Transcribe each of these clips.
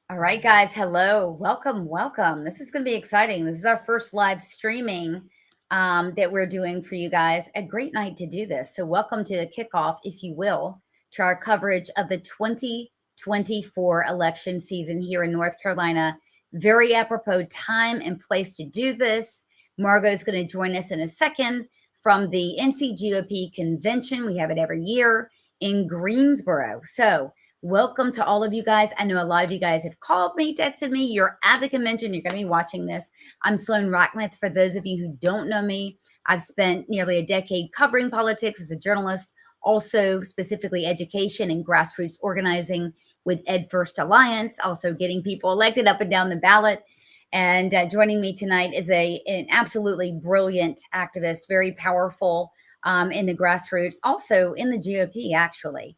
All right, guys. Hello. Welcome. This is going to be exciting. This is our first live streaming that we're doing for you guys. A great night to do this. So, welcome to the kickoff, if you will, to our coverage of the 2024 election season here in North Carolina. Very apropos time and place to do this. Margo is going to join us in a second from the NCGOP convention. We have it every year in Greensboro. So, welcome to all of you guys. I know a lot of you guys have called me, texted me. You're at the convention. You're going to be watching this. I'm Sloan. For those of you who don't know me, I've spent nearly a decade covering politics as a journalist, also specifically education and grassroots organizing with Ed First Alliance, also getting people elected up and down the ballot. And joining me tonight is an absolutely brilliant activist, very powerful in the grassroots, also in the GOP, actually.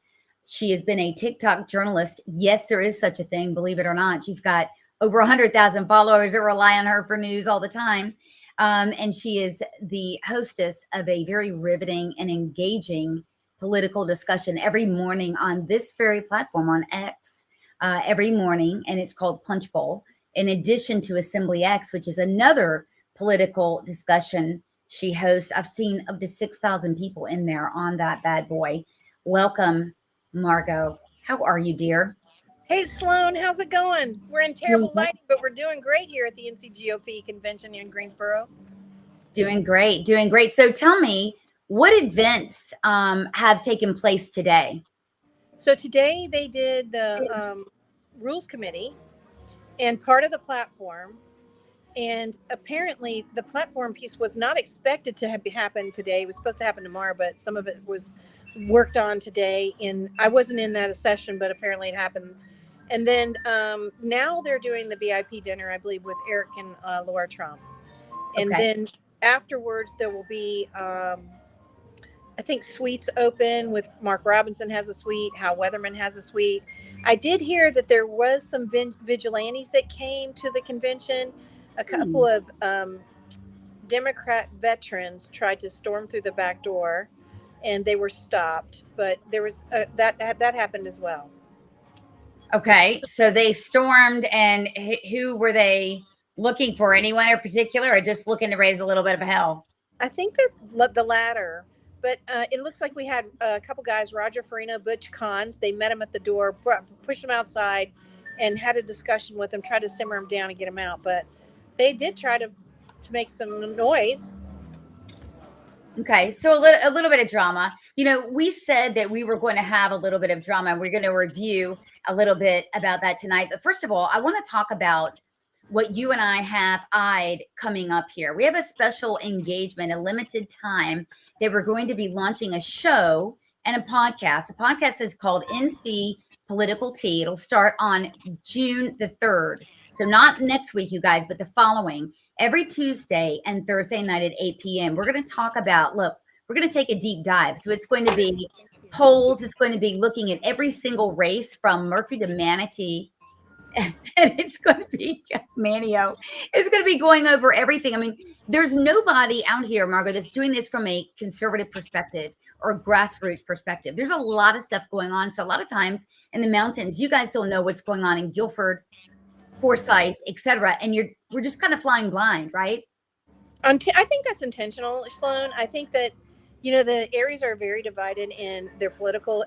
She has been a TikTok journalist. Yes, there is such a thing, believe it or not. She's got over 100,000 followers that rely on her for news all the time. And she is the hostess of a very riveting and engaging political discussion every morning on this very platform on X, every morning. And it's called Punch Bowl. In addition to Assembly X, which is another political discussion she hosts. I've seen up to 6,000 people in there on that bad boy. Welcome, Margo. How are you, dear? Hey, Sloan, how's it going? We're in terrible lighting, but we're doing great here at the NCGOP convention here in Greensboro. Doing great, doing great. So tell me, what events have taken place today? So today they did the Rules Committee and part of the platform. And apparently the platform piece was not expected to happen today. It was supposed to happen tomorrow, but some of it was worked on today. And I wasn't in that session, but apparently it happened. And then now they're doing the VIP dinner, I believe, with Eric and Laura Trump. And Okay. then afterwards, there will be, I think, suites open with Mark Robinson has a suite, Hal Weatherman has a suite. I did hear that there was some vigilantes that came to the convention. A couple of Democrat veterans tried to storm through the back door, and they were stopped. But there was that happened as well. Okay. So they stormed, and who were they looking for? Anyone in particular, or just looking to raise a little bit of hell? I think that the latter, but it looks like we had a couple guys, Roger Farina, Butch Cons. They met him at the door, pushed him outside, and had a discussion with him, tried to simmer him down and get him out. But they did try to make some noise. Okay, so a little bit of drama. You know, we said that we were going to have a little bit of drama, and we're going to review a little bit about that tonight. But first of all, I want to talk about what you and I have eyed coming up here. We have a special engagement, a limited time that we're going to be launching a show and a podcast. The podcast is called NC Political Tea. It'll start on June the 3rd. So not next week, you guys, but the following. Every Tuesday and Thursday night at 8 p.m., we're going to talk about, we're going to take a deep dive. So it's going to be polls. It's going to be looking at every single race from Murphy to Manatee. And it's going to be Manio. It's going to be going over everything. I mean, there's nobody out here, Margo, that's doing this from a conservative perspective or grassroots perspective. There's a lot of stuff going on. So a lot of times in the mountains, you guys don't know what's going on in Guilford, Forsyth, etc. And we're just kind of flying blind, right? I think that's intentional, Sloan. I think that the areas are very divided in their political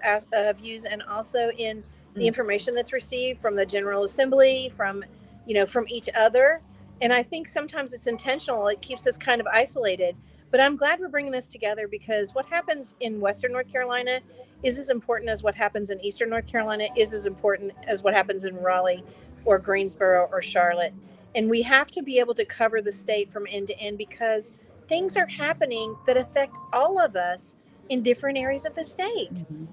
views and also in the information that's received from the General Assembly, from each other. And I think sometimes it's intentional. It keeps us kind of isolated. But I'm glad we're bringing this together because what happens in Western North Carolina is as important as what happens in Eastern North Carolina, is as important as what happens in Raleigh or Greensboro or Charlotte. And we have to be able to cover the state from end to end because things are happening that affect all of us in different areas of the state. Mm-hmm.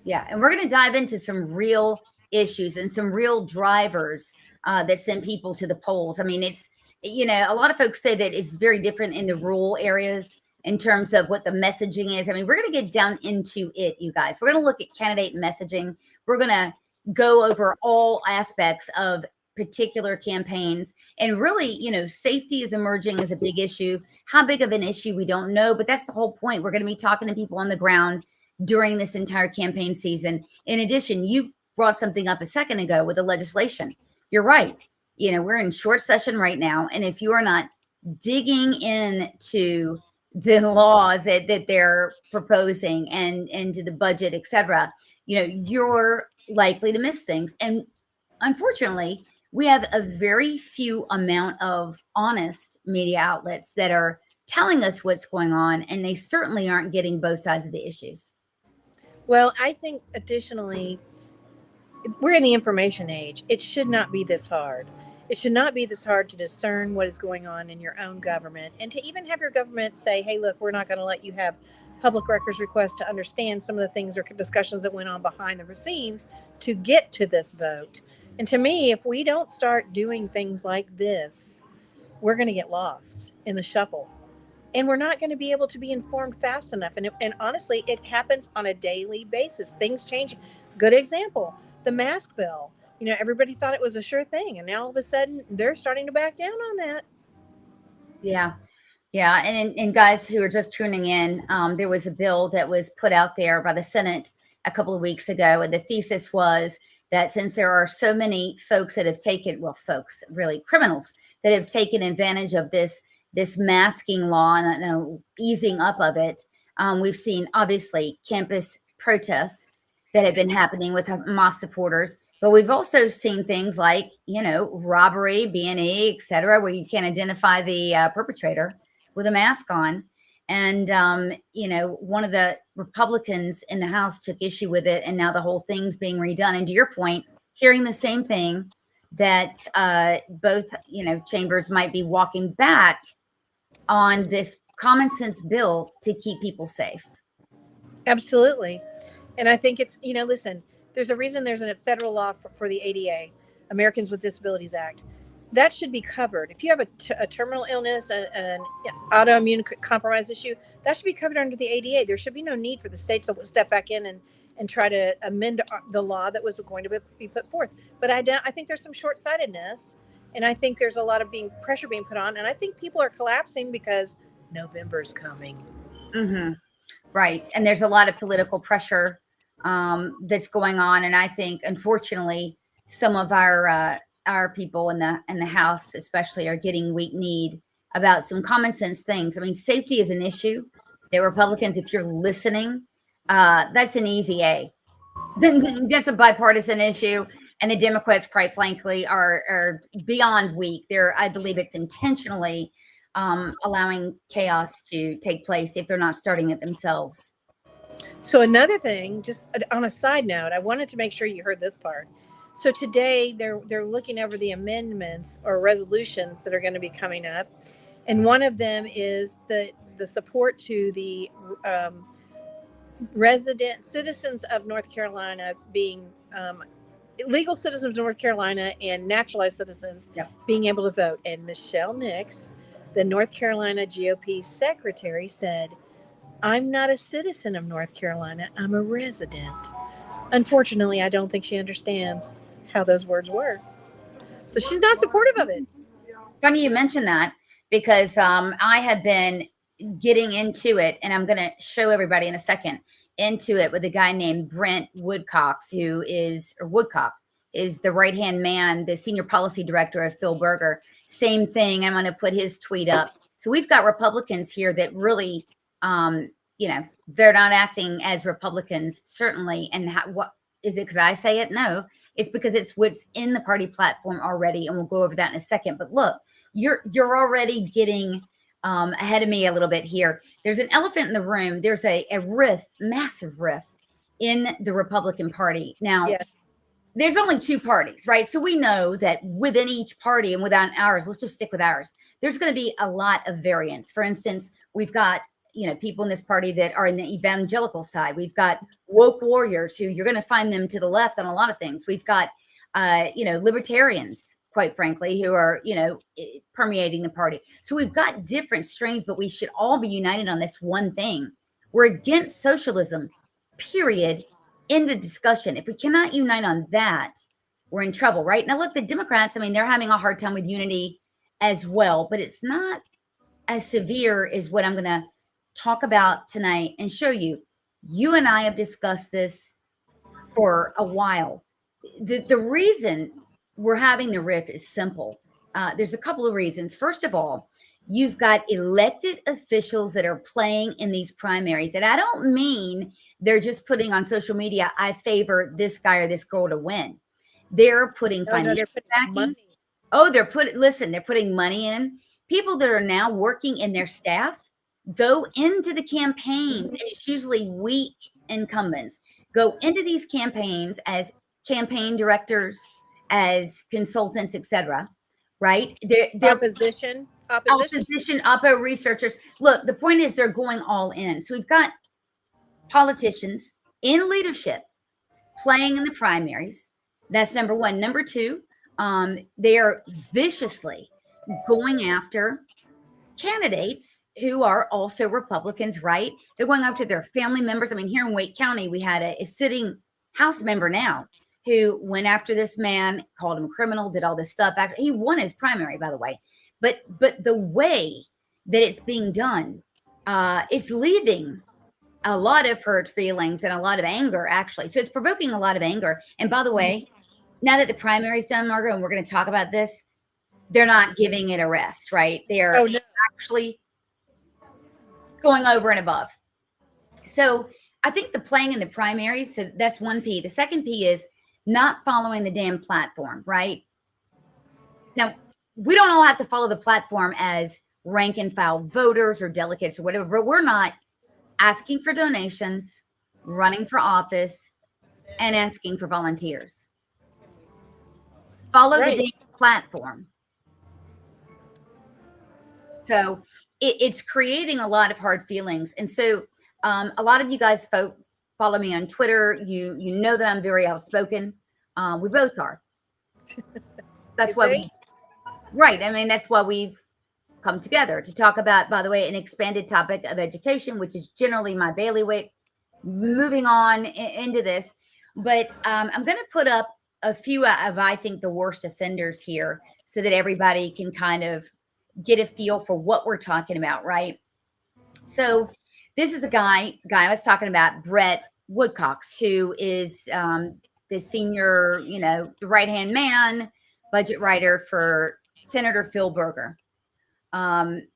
Yeah. And we're going to dive into some real issues and some real drivers that send people to the polls. I mean, it's, a lot of folks say that it's very different in the rural areas in terms of what the messaging is. I mean, we're going to get down into it, you guys. We're going to look at candidate messaging. We're going to go over all aspects of particular campaigns. And really, safety is emerging as a big issue. How big of an issue, we don't know, but that's the whole point. We're going to be talking to people on the ground during this entire campaign season. In addition, you brought something up a second ago with the legislation. you're right. We're in short session right now. And if you are not digging into the laws that they're proposing and into the budget, et cetera, you're likely to miss things. And unfortunately, we have a very few amount of honest media outlets that are telling us what's going on, and they certainly aren't getting both sides of the issues. Well, I think additionally, we're in the information age. It should not be this hard. It should not be this hard to discern what is going on in your own government and to even have your government say, hey, look, we're not going to let you have public records requests to understand some of the things or discussions that went on behind the scenes to get to this vote. And to me, if we don't start doing things like this, we're going to get lost in the shuffle and we're not going to be able to be informed fast enough. And honestly, it happens on a daily basis. Things change. Good example, the mask bill. Everybody thought it was a sure thing, and now all of a sudden they're starting to back down on that. Yeah. Yeah. And guys who are just tuning in, there was a bill that was put out there by the Senate a couple of weeks ago. And the thesis was that since there are so many folks that have taken, well, folks, really criminals that have taken advantage of this masking law and easing up of it, we've seen obviously campus protests that have been happening with Hamas supporters. But we've also seen things like, robbery, B&E, et cetera, where you can't identify the perpetrator with a mask on. And, one of the Republicans in the House took issue with it, and now the whole thing's being redone. And to your point, hearing the same thing that both, chambers might be walking back on this common sense bill to keep people safe. Absolutely. And I think it's, listen, there's a reason there's a federal law for the ADA, Americans with Disabilities Act. That should be covered. If you have a terminal illness, an autoimmune compromise issue, that should be covered under the ADA. There should be no need for the state to step back in and try to amend the law that was going to be put forth. But I think there's some short-sightedness, and I think there's a lot of pressure being put on, and I think people are collapsing because November's coming. Mm-hmm. Right. And there's a lot of political pressure that's going on. And I think, unfortunately, some of our people in the House, especially, are getting weak kneed about some common sense things. I mean, safety is an issue that Republicans, if you're listening, that's an easy A. That's a bipartisan issue. And the Democrats, quite frankly, are beyond weak. I believe it's intentionally allowing chaos to take place if they're not starting it themselves. So another thing, just on a side note, I wanted to make sure you heard this part. So today they're looking over the amendments or resolutions that are going to be coming up, and one of them is the support to the resident citizens of North Carolina being legal citizens of North Carolina and naturalized citizens being able to vote. And Michelle Nix, the North Carolina GOP secretary, said, I'm not a citizen of North Carolina. I'm a resident. Unfortunately, I don't think she understands how those words work. So she's not supportive of it. Funny you mention that, because I had been getting into it, and I'm going to show everybody in a second, into it with a guy named Brent Woodcock, Woodcock is the right-hand man, the senior policy director of Phil Berger. Same thing. I'm going to put his tweet up. So we've got Republicans here that really, they're not acting as Republicans, certainly. And what is it? Because I say it? No, it's because it's what's in the party platform already. And we'll go over that in a second. But look, you're already getting ahead of me a little bit here. There's an elephant in the room. There's a rift, massive rift in the Republican Party. Now, there's only two parties, right? So we know that within each party and within ours, let's just stick with ours, there's going to be a lot of variance. For instance, we've got, people in this party that are in the evangelical side. We've got woke warriors who you're going to find them to the left on a lot of things. We've got, libertarians, quite frankly, who are, permeating the party. So we've got different strains, but we should all be united on this one thing. We're against socialism, period. End of discussion. If we cannot unite on that, we're in trouble, right? Now, look, the Democrats, I mean, they're having a hard time with unity as well, but it's not as severe as what I'm going to talk about tonight and show you. You and I have discussed this for a while. The reason we're having the riff is simple. There's a couple of reasons. First of all, you've got elected officials that are playing in these primaries. And I don't mean they're just putting on social media, I favor this guy or this girl to win. They're putting financial they're putting backing. money. Oh, they're putting money in. People that are now working in their staff go into the campaigns, and it's usually weak incumbents, go into these campaigns as campaign directors, as consultants, etc. Right? They're Opposition. oppo researchers. Look, the point is they're going all in. So we've got politicians in leadership playing in the primaries. That's number one. Number two, they are viciously going after candidates who are also Republicans, right? They're going after their family members. I mean, here in Wake County, we had a sitting House member now who went after this man, called him a criminal, did all this stuff. He won his primary, by the way. But the way that it's being done, it's leaving a lot of hurt feelings and a lot of anger, actually. So it's provoking a lot of anger. And by the way, now that the primary's done, Margo, and we're going to talk about this, they're not giving it a rest, right? They're actually going over and above. So I think the playing in the primaries, so that's one P. The second P is not following the damn platform, right? Now, we don't all have to follow the platform as rank and file voters or delegates or whatever, but we're not asking for donations, running for office, and asking for volunteers. Follow the damn platform. So it's creating a lot of hard feelings. And so a lot of you guys follow me on Twitter. You know that I'm very outspoken. We both are. That's why right. I mean, that's why we've come together to talk about, by the way, an expanded topic of education, which is generally my bailiwick. Moving on into this, but I'm going to put up a few of, I think, the worst offenders here so that everybody can kind of get a feel for what we're talking about, right? So this is a guy I was talking about, Brett Woodcox, who is the senior, the right-hand man, budget writer for Senator Phil Berger. And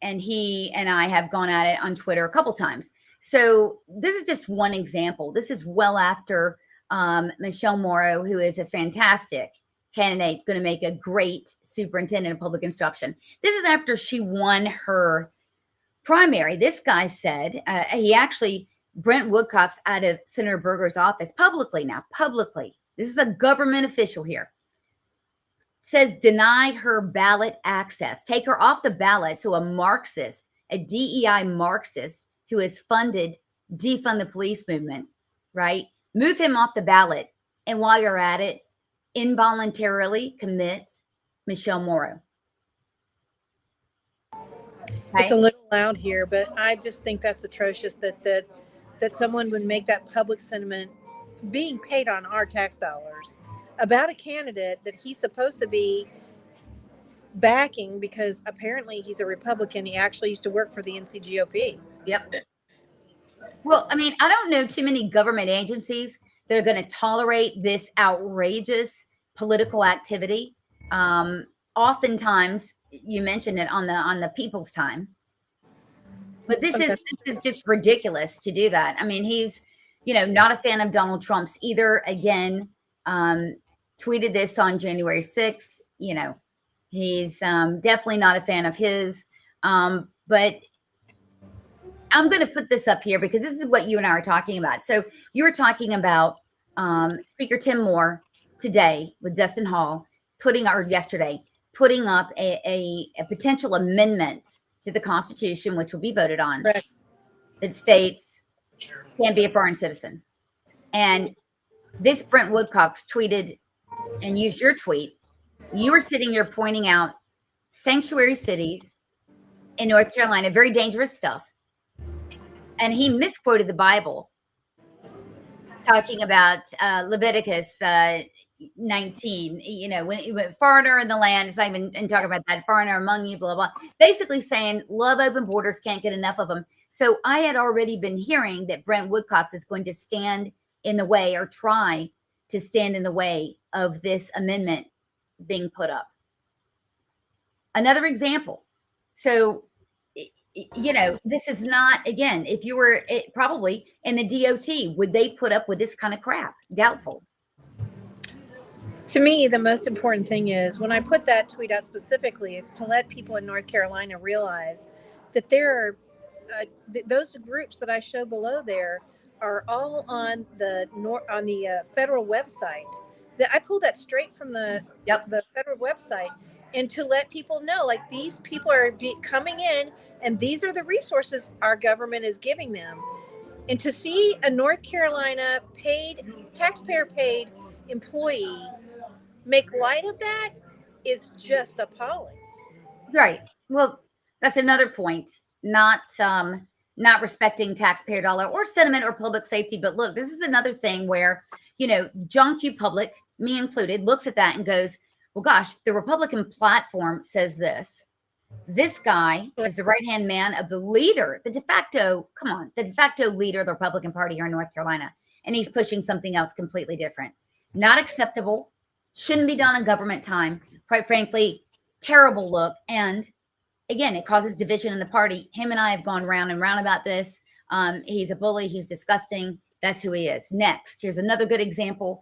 he and I have gone at it on Twitter a couple times. So this is just one example. This is well after Michelle Morrow, who is a fantastic candidate, going to make a great superintendent of public instruction. This is after she won her primary. This guy said, Brent Woodcox out of Senator Berger's office publicly, this is a government official here, says deny her ballot access, take her off the ballot. So a Marxist, a DEI Marxist who has funded defund the police movement, right? Move him off the ballot. And while you're at it, involuntarily commits Michelle Morrow. Okay? It's a little loud here, but I just think that's atrocious that someone would make that public sentiment being paid on our tax dollars about a candidate that he's supposed to be backing because apparently he's a Republican. He actually used to work for the NCGOP. Yep. Well, I mean, I don't know too many government agencies that are going to tolerate this outrageous political activity. Oftentimes, you mentioned it on the people's time, but this is just ridiculous to do that. I mean, he's not a fan of Donald Trump's either. Again, tweeted this on January 6th. He's definitely not a fan of his. But I'm going to put this up here because this is what you and I are talking about. So you were talking about Speaker Tim Moore today with Dustin Hall yesterday putting up a potential amendment to the Constitution, which will be voted on. Correct. That states can't be a foreign citizen. And this Brent Woodcox tweeted and used your tweet. You were sitting here pointing out sanctuary cities in North Carolina, very dangerous stuff. And he misquoted the Bible, talking about Leviticus 19, when he went foreigner in the land, it's not even and talking about that foreigner among you, blah, blah, basically saying love open borders, can't get enough of them. So I had already been hearing that Brent Woodcox is going to stand in the way or try to stand in the way of this amendment being put up. Another example. So, this is not, again, if you were probably in the DOT, would they put up with this kind of crap? Doubtful. To me, the most important thing is when I put that tweet out specifically, it's to let people in North Carolina realize that there are those groups that I show below there are all on the federal website. I pulled that straight from the federal website, and to let people know, like, these people are coming in, and these are the resources our government is giving them. And to see a North Carolina taxpayer paid employee make light of that is just appalling. Right. Well, that's another point. Not respecting taxpayer dollar or sentiment or public safety. But look, this is another thing where, John Q. Public, me included, looks at that and goes, well, gosh, the Republican platform says this. This guy is the right-hand man of the leader, the de facto leader of the Republican Party here in North Carolina. And he's pushing something else completely different. Not acceptable. Shouldn't be done in government time. Quite frankly, terrible look. And again, it causes division in the party. Him and I have gone round and round about this. He's a bully. He's disgusting. That's who he is. Next, here's another good example.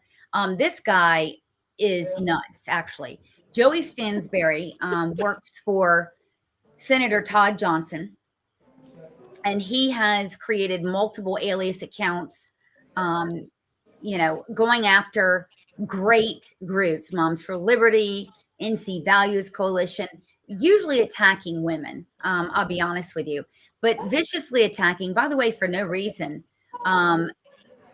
This guy is nuts, actually. Joey Stansbury works for Senator Todd Johnson, and he has created multiple alias accounts, going after great groups, Moms for Liberty, NC Values Coalition, usually attacking women. I'll be honest with you, but viciously attacking, by the way, for no reason.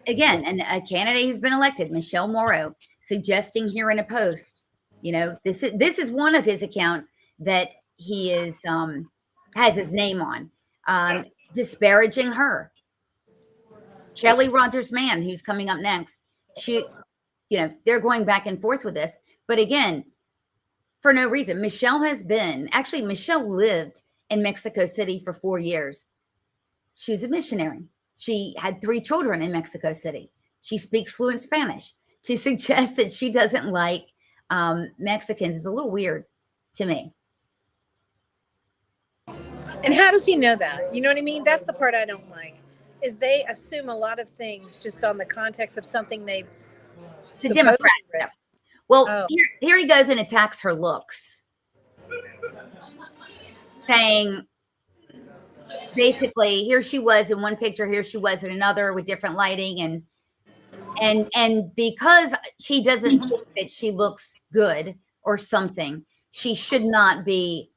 Again, and a candidate who's been elected, Michelle Morrow, suggesting here in a post, this is one of his accounts that he has his name on, disparaging her. Kelly Rogers Mann, who's coming up next, they're going back and forth with this. But again, for no reason. Michelle lived in Mexico City for 4 years. She was a missionary. She had 3 children in Mexico City. She speaks fluent Spanish. To suggest that she doesn't like Mexicans is a little weird to me. And how does he know that? You know what I mean? That's the part I don't like, is they assume a lot of things just on the context of something they've The Democrats. Yeah. Well, here he goes and attacks her looks, saying basically, here she was in one picture, here she was in another with different lighting, and because she doesn't think that she looks good or something, she should not be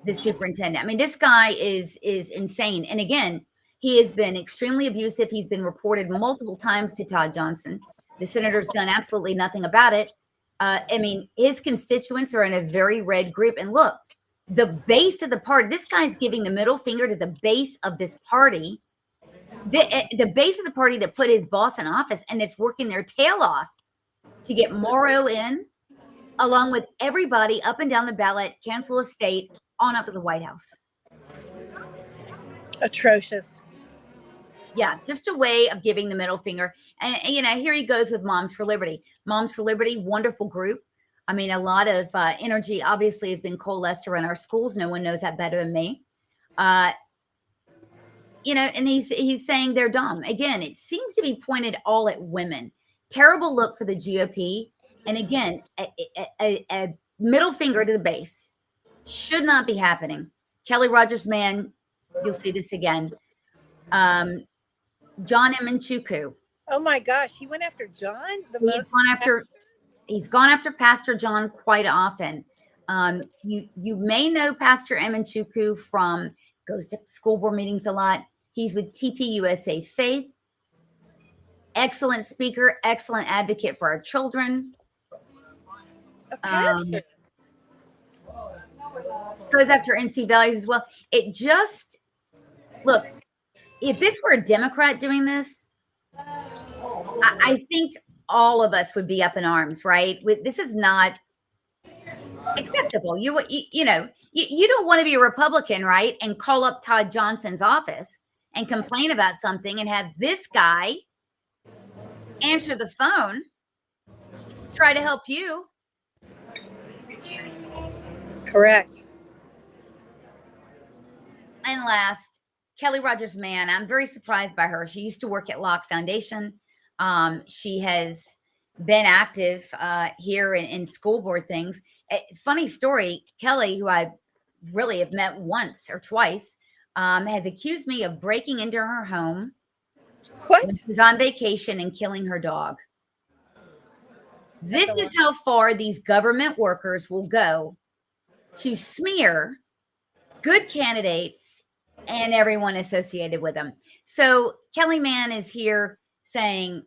the superintendent. I mean, this guy is insane. And again, he has been extremely abusive. He's been reported multiple times to Todd Johnson. The senator's done absolutely nothing about it. I mean, his constituents are in a very red group. And look, the base of the party, this guy's giving the middle finger to the base of this party, the base of the party that put his boss in office, and it's working their tail off to get Morrow in, along with everybody up and down the ballot, cancel a state, on up to the White House. Atrocious. Yeah, just a way of giving the middle finger. And here he goes with Moms for Liberty. Moms for Liberty, wonderful group. I mean, a lot of energy obviously has been coalesced around our schools. No one knows that better than me. And he's saying they're dumb. Again, it seems to be pointed all at women. Terrible look for the GOP. And again, a middle finger to the base. Should not be happening. Kelly Rogers Mann, you'll see this again. John Emenchukwu. Oh my gosh, he went after John? He's gone after Pastor John quite often. You may know Pastor Emenchukwu from, goes to school board meetings a lot. He's with TPUSA Faith. Excellent speaker, excellent advocate for our children. A pastor. Goes after NC values as well. It just, look, if this were a Democrat doing this, I think all of us would be up in arms, right? This is not acceptable. You don't want to be a Republican, right? And call up Todd Johnson's office and complain about something and have this guy answer the phone, try to help you. Correct. And last, Kelly Rogers Mann. I'm very surprised by her. She used to work at Locke Foundation. She has been active here in school board things. Funny story, Kelly, who I really have met once or twice, has accused me of breaking into her home What? when she's on vacation and killing her dog. This is how far these government workers will go to smear good candidates and everyone associated with them. So Kelly Mann is here saying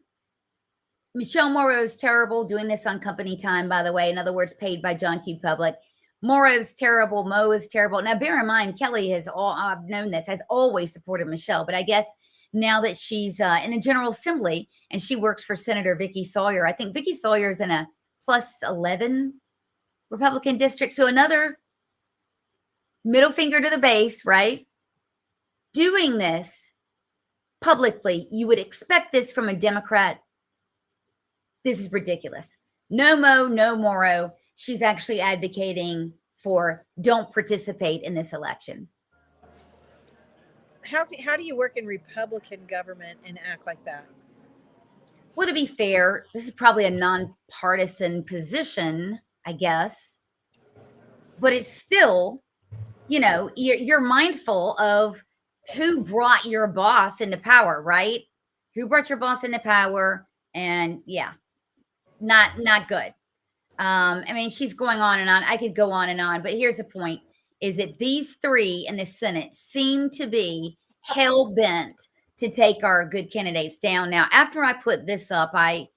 Michelle Moreau's terrible, doing this on company time, by the way. In other words, paid by John Q. Public. Moreau's terrible. Mo is terrible. Now, bear in mind, Kelly has I've known this, has always supported Michelle. But I guess now that she's in the General Assembly and she works for Senator Vicky Sawyer, I think Vicky Sawyer is in a plus 11 Republican district. So another middle finger to the base, right? Doing this publicly, you would expect this from a Democrat. This is ridiculous. No Mo, no Morrow. She's actually advocating for don't participate in this election. How do you work in Republican government and act like that? Well, to be fair, this is probably a nonpartisan position, I guess. But it's still, you're mindful of who brought your boss into power, right? Who brought your boss into power? And yeah, not good. I mean, she's going on and on. I could go on and on, but here's the point: is that these three in the Senate seem to be hell bent to take our good candidates down. Now, after I put this up, I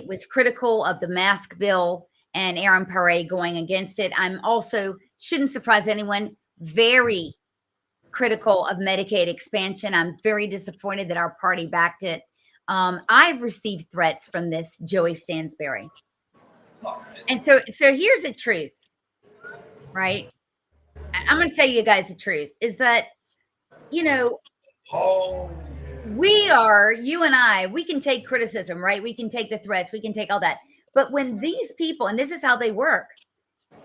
was critical of the mask bill and Aaron Pare going against it. I'm also, shouldn't surprise anyone, very critical of Medicaid expansion. I'm very disappointed that our party backed it. I've received threats from this Joey Stansberry. And so here's the truth, right? I'm going to tell you guys the truth is that, you and I, we can take criticism, right? We can take the threats, we can take all that. But when these people, and this is how they work,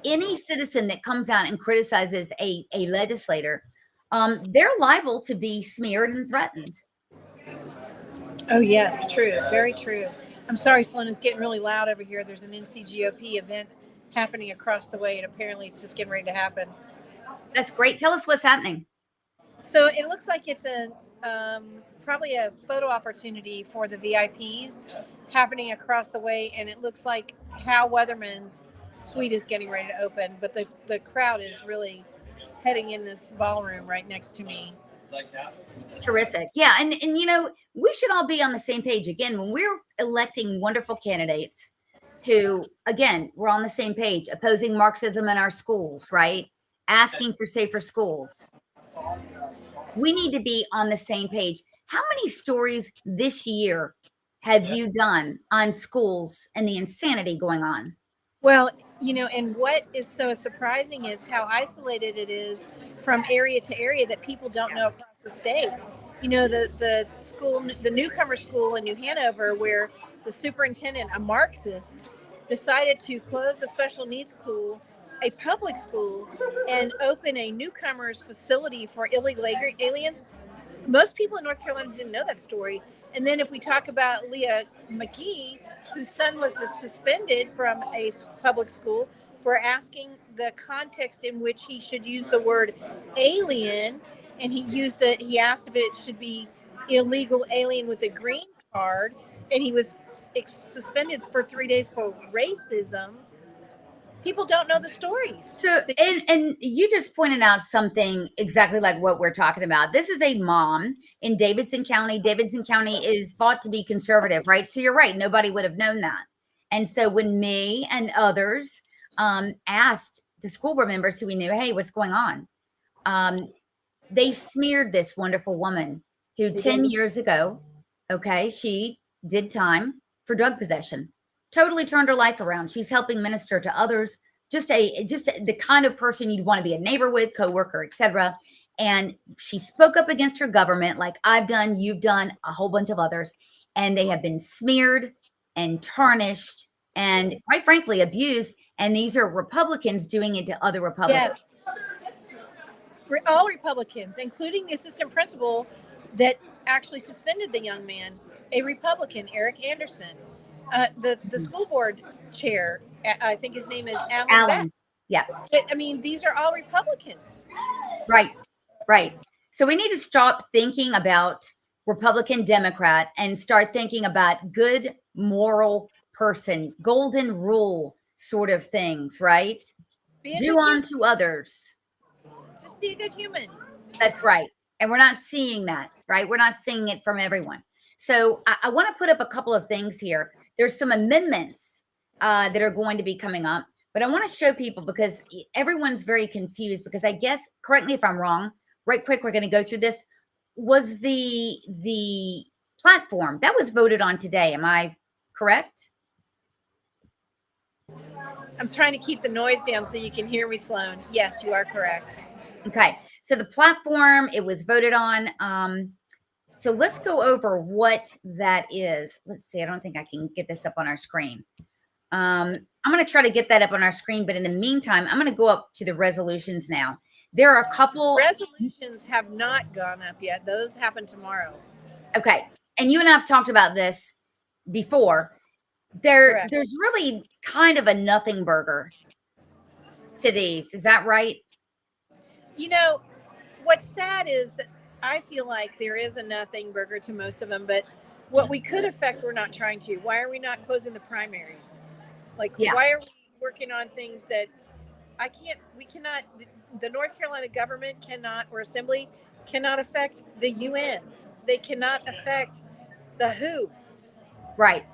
any citizen that comes out and criticizes a legislator, they're liable to be smeared and threatened. Oh, yes, true. Very true. I'm sorry, Sloan, it's getting really loud over here. There's an NCGOP event happening across the way, and apparently it's just getting ready to happen. That's great. Tell us what's happening. So it looks like it's probably a photo opportunity for the VIPs happening across the way, and it looks like Hal Weatherman's suite is getting ready to open, but the crowd is really heading in this ballroom right next to me. Terrific. Yeah. And we should all be on the same page. Again, when we're electing wonderful candidates who, again, we're on the same page, opposing Marxism in our schools, right? Asking for safer schools. We need to be on the same page. How many stories this year have you done on schools and the insanity going on? Well, and what is so surprising is how isolated it is from area to area that people don't know across the state. The school, the newcomer school in New Hanover, where the superintendent, a Marxist, decided to close the special needs school, a public school, and open a newcomers facility for illegal aliens. Most people in North Carolina didn't know that story. And then if we talk about Leah McGee, whose son was suspended from a public school for asking the context in which he should use the word alien, and he asked if it should be illegal alien with a green card, and he was suspended for 3 days for racism. People don't know the stories. So, and you just pointed out something exactly like what we're talking about. This is a mom in Davidson County. Davidson County is thought to be conservative, right? So you're right. Nobody would have known that. And so when me and others asked the school board members who we knew, hey, what's going on? They smeared this wonderful woman who 10 years ago, okay, she did time for drug possession. Totally turned her life around. She's helping minister to others, just the kind of person you'd want to be a neighbor with, coworker, etc. And she spoke up against her government, like I've done, you've done, a whole bunch of others, and they have been smeared and tarnished and, quite frankly, abused. And these are Republicans doing it to other Republicans. Yes. All Republicans, including the assistant principal that actually suspended the young man, a Republican, Eric Anderson. The school board chair, I think his name is Alan Beck. Alan. Yeah. I mean, these are all Republicans. Right. Right. So we need to stop thinking about Republican, Democrat, and start thinking about good, moral person, golden rule sort of things, right? Do unto others. Just be a good human. That's right. And we're not seeing that, right? We're not seeing it from everyone. So I want to put up a couple of things here. There's some amendments that are going to be coming up, but I want to show people because everyone's very confused because I guess, correct me if I'm wrong, right quick, we're going to go through this. Was the platform that was voted on today, am I correct? I'm trying to keep the noise down so you can hear me, Sloan. Yes, you are correct. Okay. So the platform, it was voted on. So let's go over what that is. Let's see. I don't think I can get this up on our screen. I'm going to try to get that up on our screen. But in the meantime, I'm going to go up to the resolutions now. There are a couple. Resolutions have not gone up yet. Those happen tomorrow. Okay. And you and I have talked about this before. There's really kind of a nothing burger to these. Is that right? You know, what's sad is that I feel like there is a nothing burger to most of them, but what we could affect, we're not trying to. Why are we not closing the primaries? Like, why are we working on things that we cannot, the North Carolina government cannot, or assembly cannot affect the UN. They cannot affect the WHO. Right.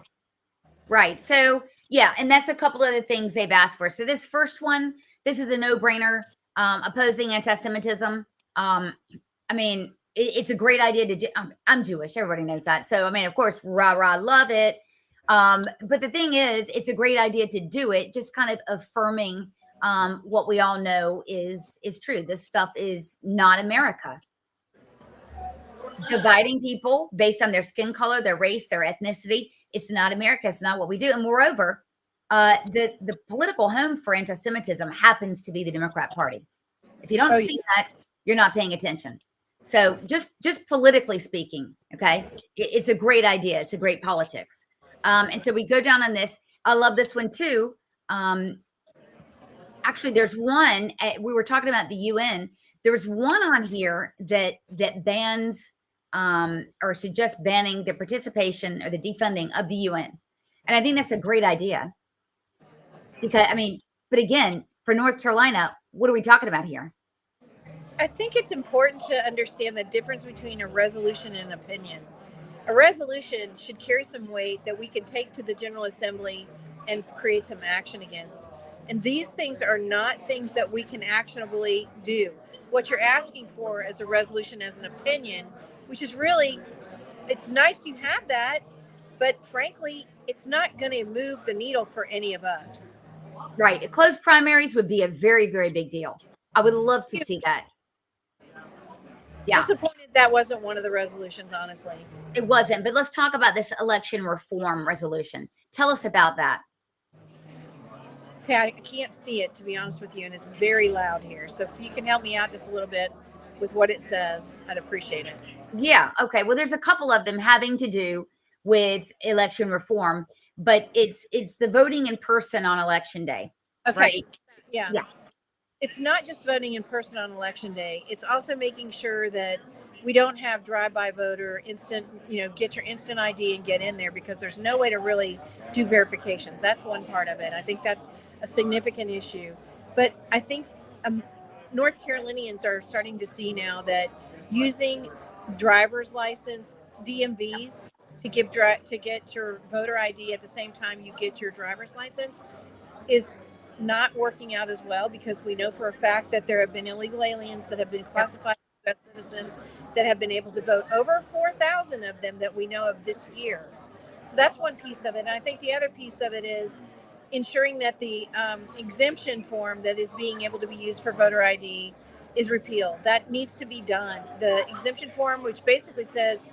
Right. So, yeah. And that's a couple of the things they've asked for. So this first one, this is a no-brainer, opposing anti-Semitism. I mean, it's a great idea to do. I'm Jewish. Everybody knows that. So, I mean, of course, rah, love it. But the thing is, it's a great idea to do it, just kind of affirming what we all know is true. This stuff is not America. Dividing people based on their skin color, their race, their ethnicity. It's not America. It's not what we do. And moreover, the political home for anti-Semitism happens to be the Democrat Party. If you don't see that, you're not paying attention. So just politically speaking, okay, it's a great idea. It's a great politics. And so we go down on this. I love this one too. Actually, there's one, we were talking about the UN. There's one on here that bans or suggests banning the participation or the defunding of the UN. And I think that's a great idea. Because, I mean, but again, for North Carolina, what are we talking about here? I think it's important to understand the difference between a resolution and an opinion. A resolution should carry some weight that we can take to the General Assembly and create some action against. And these things are not things that we can actionably do. What you're asking for as a resolution, as an opinion, which is really, it's nice you have that, but frankly, it's not going to move the needle for any of us. Right. Closed primaries would be a very, very big deal. I would love to see that. Yeah. Disappointed that wasn't one of the resolutions, honestly. It wasn't, but let's talk about this election reform resolution. Tell us about that. Okay, I can't see it, to be honest with you, and it's very loud here. So if you can help me out just a little bit with what it says, I'd appreciate it. Yeah, okay. Well, there's a couple of them having to do with election reform, but it's the voting in person on election day. Okay. Right? Yeah. It's not just voting in person on election day. It's also making sure that we don't have drive-by voter, instant, get your instant ID and get in there, because there's no way to really do verifications. That's one part of it. I think that's a significant issue. But I think North Carolinians are starting to see now that using driver's license DMVs to get your voter ID at the same time you get your driver's license is not working out as well, because we know for a fact that there have been illegal aliens that have been classified as citizens that have been able to vote, over 4,000 of them that we know of this year. So that's one piece of it. And I think the other piece of it is ensuring that the exemption form that is being able to be used for voter ID is repealed. That needs to be done. The exemption form, which basically says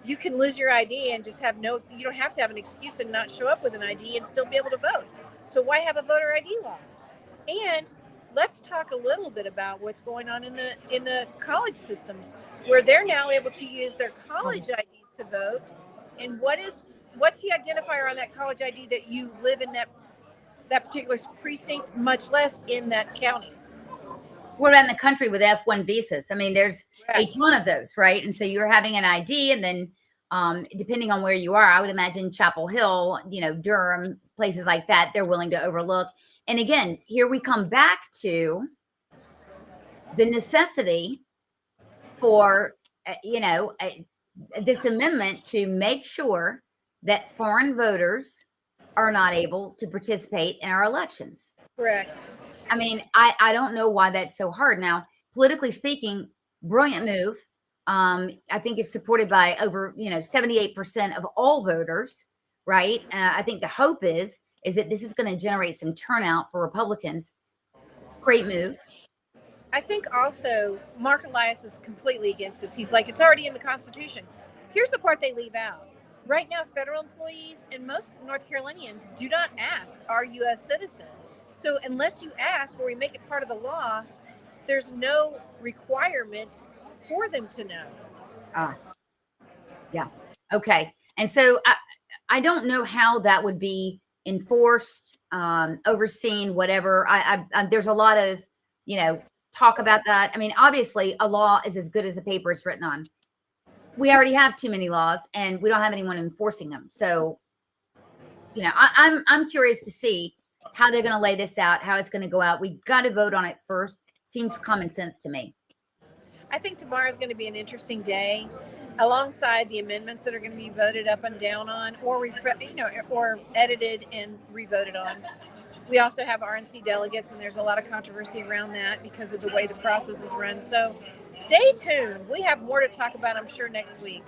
you can lose your ID and just you don't have to have an excuse and not show up with an ID and still be able to vote. So why have a voter ID law? And let's talk a little bit about what's going on in the college systems, where they're now able to use their college IDs to vote. And what's the identifier on that college ID that you live in that particular precinct, much less in that county? What about in the country with F1 visas? I mean, there's a Correct. ton of those, right? And so you're having an ID, and then depending on where you are, I would imagine Chapel Hill, Durham, places like that, they're willing to overlook. And again, here we come back to the necessity for, this amendment to make sure that foreign voters are not able to participate in our elections. Correct. I mean, I don't know why that's so hard. Now, politically speaking, brilliant move. I think it's supported by over 78% of all voters, right? I think the hope is that this is going to generate some turnout for Republicans. Great move. I think also Mark Elias is completely against this. He's like, it's already in the Constitution. Here's the part they leave out. Right now, federal employees and most North Carolinians do not ask, are you a citizen? So unless you ask or we make it part of the law, there's no requirement for them to know. Yeah. Okay. And so I don't know how that would be enforced, overseen, whatever. There's a lot of, talk about that. I mean, obviously a law is as good as the paper it's written on. We already have too many laws and we don't have anyone enforcing them. So, I'm curious to see how they're going to lay this out, how it's going to go out. We got to vote on it first. Seems common sense to me. I think tomorrow is going to be an interesting day, alongside the amendments that are going to be voted up and down on, or or edited and revoted on. We also have RNC delegates, and there's a lot of controversy around that because of the way the process is run. So stay tuned. We have more to talk about, I'm sure, next week.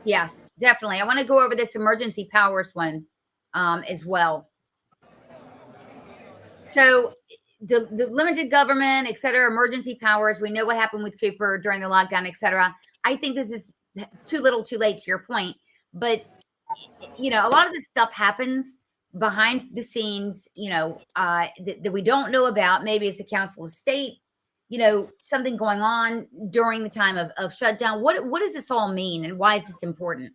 Yes, definitely. I want to go over this emergency powers one as well. So the limited government, et cetera, emergency powers, we know what happened with Cooper during the lockdown, et cetera. I think this is too little too late, to your point. But, a lot of this stuff happens behind the scenes, that we don't know about. Maybe it's a Council of State, something going on during the time of shutdown. What does this all mean, and why is this important?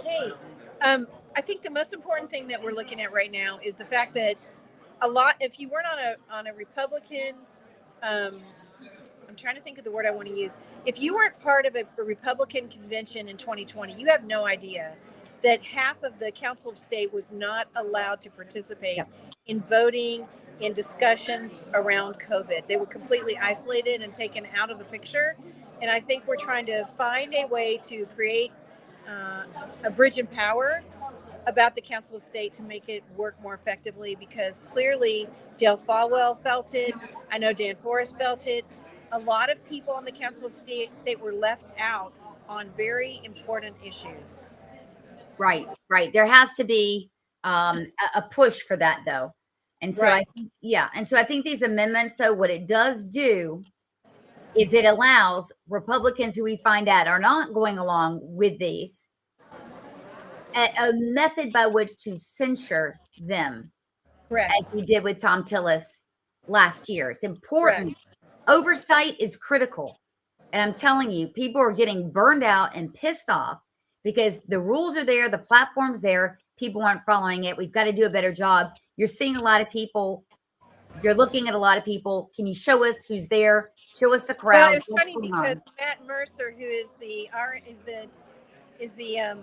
Hey, I think the most important thing that we're looking at right now is the fact that if you weren't on a Republican, I'm trying to think of the word I want to use. If you weren't part of a Republican convention in 2020, you have no idea that half of the Council of State was not allowed to participate in voting, in discussions around COVID. They were completely isolated and taken out of the picture. And I think we're trying to find a way to create a bridge in power about the Council of State to make it work more effectively, because clearly Dale Folwell felt it. I know Dan Forrest felt it. A lot of people on the Council of State were left out on very important issues. Right. There has to be a push for that, though. And so right. I think these amendments, though, what it does do is it allows Republicans who we find out are not going along with these a method by which to censure them. Correct. As we did with Tom Tillis last year. It's important. Correct. Oversight is critical. And I'm telling you, people are getting burned out and pissed off because the rules are there, the platform's there, people aren't following it. We've got to do a better job. You're seeing a lot of people. You're looking at a lot of people. Can you show us who's there? Show us the crowd. Well, it's funny because Matt Mercer, who is the NCGOP,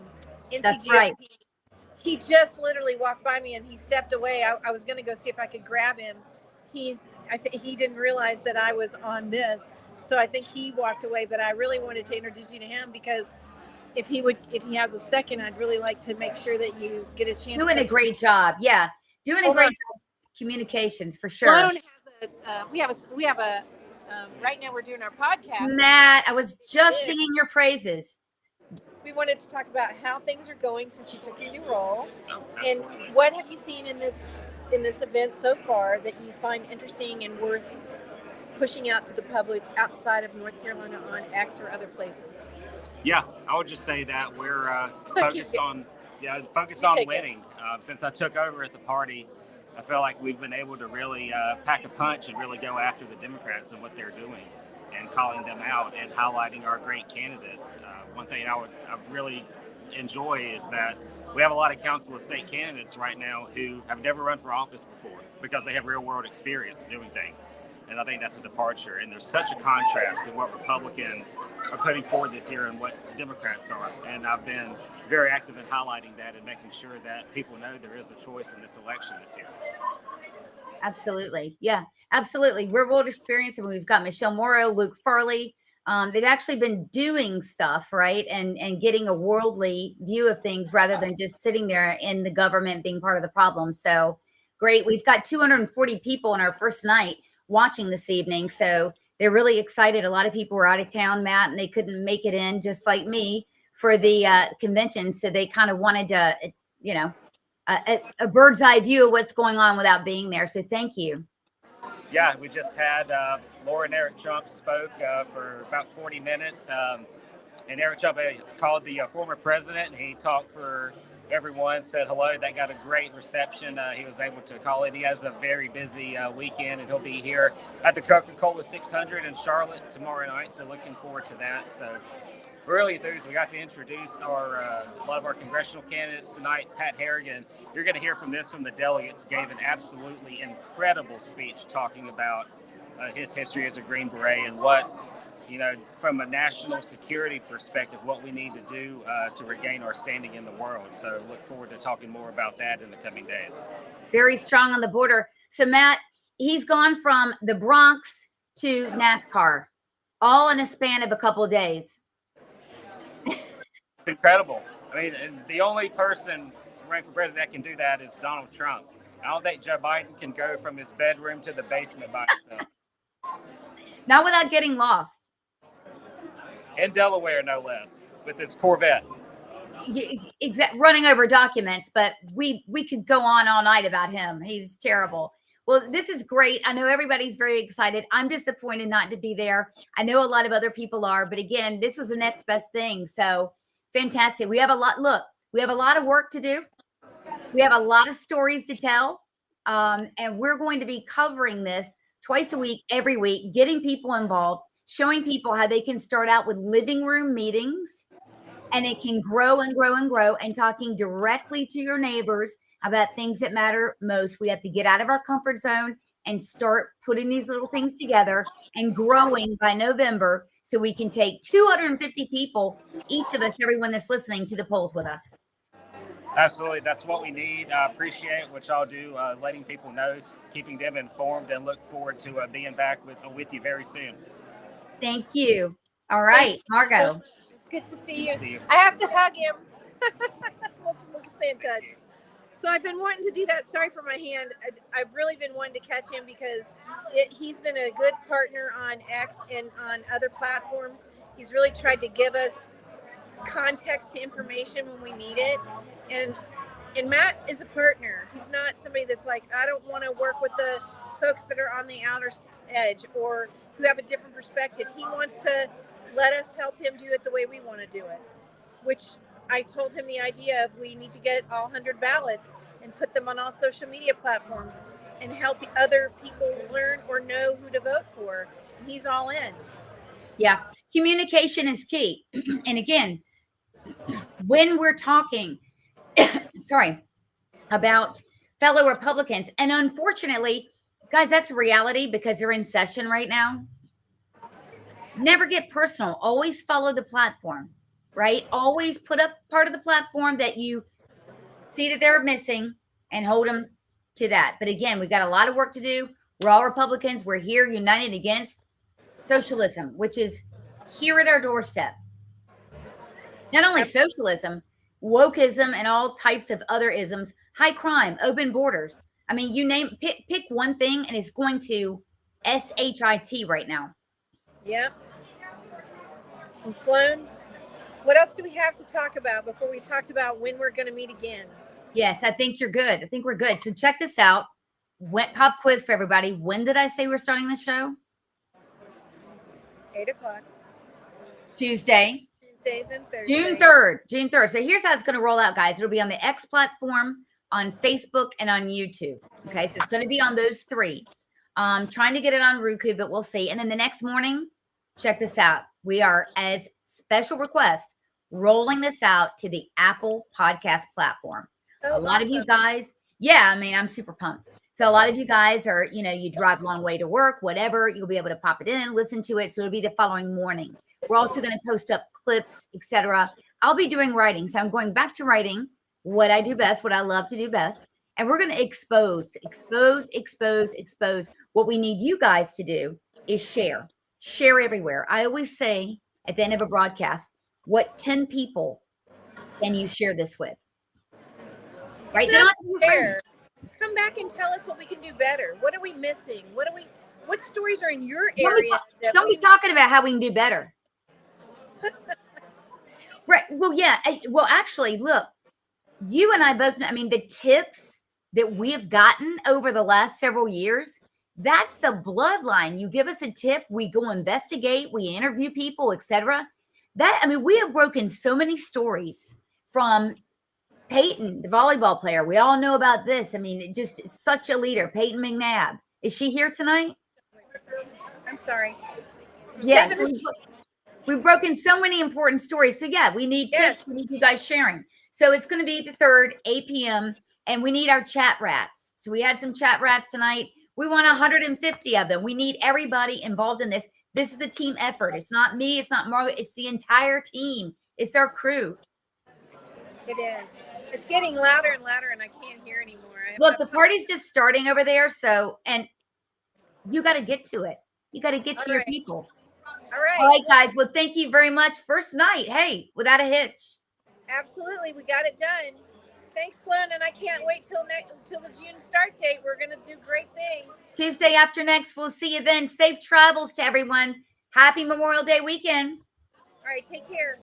That's right. He just literally walked by me and he stepped away. I was going to go see if I could grab him. I think he didn't realize that I was on this, so I think he walked away. But I really wanted to introduce you to him, because if he has a second, I'd really like to make sure that you get a chance. Doing a great job. Yeah, doing a great job. Communications for sure. Sloan has we have a right now we're doing our podcast. Matt, I was just singing your praises. We wanted to talk about how things are going since you took your new role, and what have you seen in this event so far that you find interesting and worth pushing out to the public outside of North Carolina on X or other places? Yeah, I would just say that we're focused on focus on winning. Since I took over at the party, I feel like we've been able to really pack a punch and really go after the Democrats and what they're doing and calling them out and highlighting our great candidates. One thing I really enjoy is that we have a lot of council of state candidates right now who have never run for office before because they have real world experience doing things. And I think that's a departure. And there's such a contrast in what Republicans are putting forward this year and what Democrats are. And I've been very active in highlighting that and making sure that people know there is a choice in this election this year. Absolutely. Yeah, absolutely. Real world experience. And we've got Michelle Morrow, Luke Farley. They've actually been doing stuff, right? And getting a worldly view of things rather than just sitting there in the government being part of the problem. So great. We've got 240 people on our first night watching this evening. So they're really excited. A lot of people were out of town, Matt, and they couldn't make it in, just like me, for the convention. So they kind of wanted to, you know, a bird's eye view of what's going on without being there. So thank you. Yeah, we just had Laura and Eric Trump spoke for about 40 minutes. And Eric Trump called the former president, and he talked for everyone, said hello. That got a great reception. He was able to call in. He has a very busy weekend, and he'll be here at the Coca-Cola 600 in Charlotte tomorrow night. So looking forward to that. So we're really enthused. We got to introduce a lot of our congressional candidates tonight. Pat Harrigan, you're going to hear from the delegates, gave an absolutely incredible speech talking about his history as a Green Beret and what, from a national security perspective, what we need to do to regain our standing in the world. So look forward to talking more about that in the coming days. Very strong on the border. So Matt, he's gone from the Bronx to NASCAR, all in a span of a couple of days. It's incredible. I mean, and the only person running for president that can do that is Donald Trump. I don't think Joe Biden can go from his bedroom to the basement by himself. Not without getting lost. In Delaware, no less, with his Corvette. Running over documents, but we could go on all night about him. He's terrible. Well, this is great. I know everybody's very excited. I'm disappointed not to be there. I know a lot of other people are, but again, this was the next best thing. So fantastic. We have a lot of work to do. We have a lot of stories to tell. And we're going to be covering this twice a week, every week, getting people involved, showing people how they can start out with living room meetings, and it can grow and grow and grow, and talking directly to your neighbors about things that matter most. We have to get out of our comfort zone and start putting these little things together and growing by November so we can take 250 people, each of us, everyone that's listening, to the polls with us. Absolutely. That's what we need. I appreciate what y'all do, letting people know, keeping them informed, and look forward to being back with you very soon. Thank you. All right, Margo. It's good to see you. I have to hug him. We'll stay in touch. So I've been wanting to do that. Sorry for my hand. I've really been wanting to catch him because he's been a good partner on X and on other platforms. He's really tried to give us context to information when we need it. And Matt is a partner. He's not somebody that's like, I don't want to work with the folks that are on the outer edge or who have a different perspective. He wants to let us help him do it the way we want to do it, which I told him the idea of we need to get all 100 ballots and put them on all social media platforms and help other people learn or know who to vote for. And he's all in. Yeah. Communication is key. And again, when we're talking, about fellow Republicans, and unfortunately, guys, that's a reality because they're in session right now. Never get personal. Always follow the platform, right? Always put up part of the platform that you see that they're missing and hold them to that. But again, we've got a lot of work to do. We're all Republicans. We're here united against socialism, which is here at our doorstep. Not only socialism, wokeism, and all types of other isms, high crime, open borders. I mean, you name, pick one thing, and it's going to SHIT right now. Yep. And Sloan, what else do we have to talk about before we talked about when we're going to meet again? Yes, I think you're good. I think we're good. So check this out. Pop quiz for everybody. When did I say we're starting the show? 8:00. Tuesday. Tuesdays and Thursdays. June 3rd. June 3rd. So here's how it's going to roll out, guys. It'll be on the X platform, on Facebook, and on YouTube. Okay, so it's going to be on those three. Trying to get it on Roku, but we'll see. And then the next morning, check this out. We are, as special request, rolling this out to the Apple podcast platform. Oh, a lot of you guys, yeah, I mean, I'm super pumped. So a lot of you guys are, you drive a long way to work, whatever, you'll be able to pop it in, listen to it. So it'll be the following morning. We're also going to post up clips, etc. I'll be doing writing. So I'm going back to writing what I do best, what I love to do best. And we're going to expose. What we need you guys to do is share everywhere. I always say at the end of a broadcast, what 10 people can you share this with? Right? It's not fair. Come back and tell us what we can do better. What are we missing? What stories are in your area? Don't be talking about how we can do better. Right. Well, yeah. Well, actually, look, you and I both know, I mean, the tips that we have gotten over the last several years, that's the bloodline. You give us a tip, we go investigate, we interview people, etc. We have broken so many stories from Peyton, the volleyball player. We all know about this. I mean, just such a leader. Peyton McNabb. Is she here tonight? I'm sorry. Yes. We've broken so many important stories. So yeah, we need tips. We need you guys sharing. So it's going to be the 3rd, 8 p.m. And we need our chat rats. So we had some chat rats tonight. We want 150 of them. We need everybody involved in this. This is a team effort. It's not me. It's not Margo. It's the entire team. It's our crew. It is. It's getting louder and louder, and I can't hear anymore. Look, the party's just starting over there. So, and you got to get to it. You got to get to your people. All right, guys. Well, thank you very much. First night. Hey, without a hitch. Absolutely. We got it done. Thanks, Sloan. And I can't wait till the June start date. We're going to do great things. Tuesday after next. We'll see you then. Safe travels to everyone. Happy Memorial Day weekend. All right. Take care.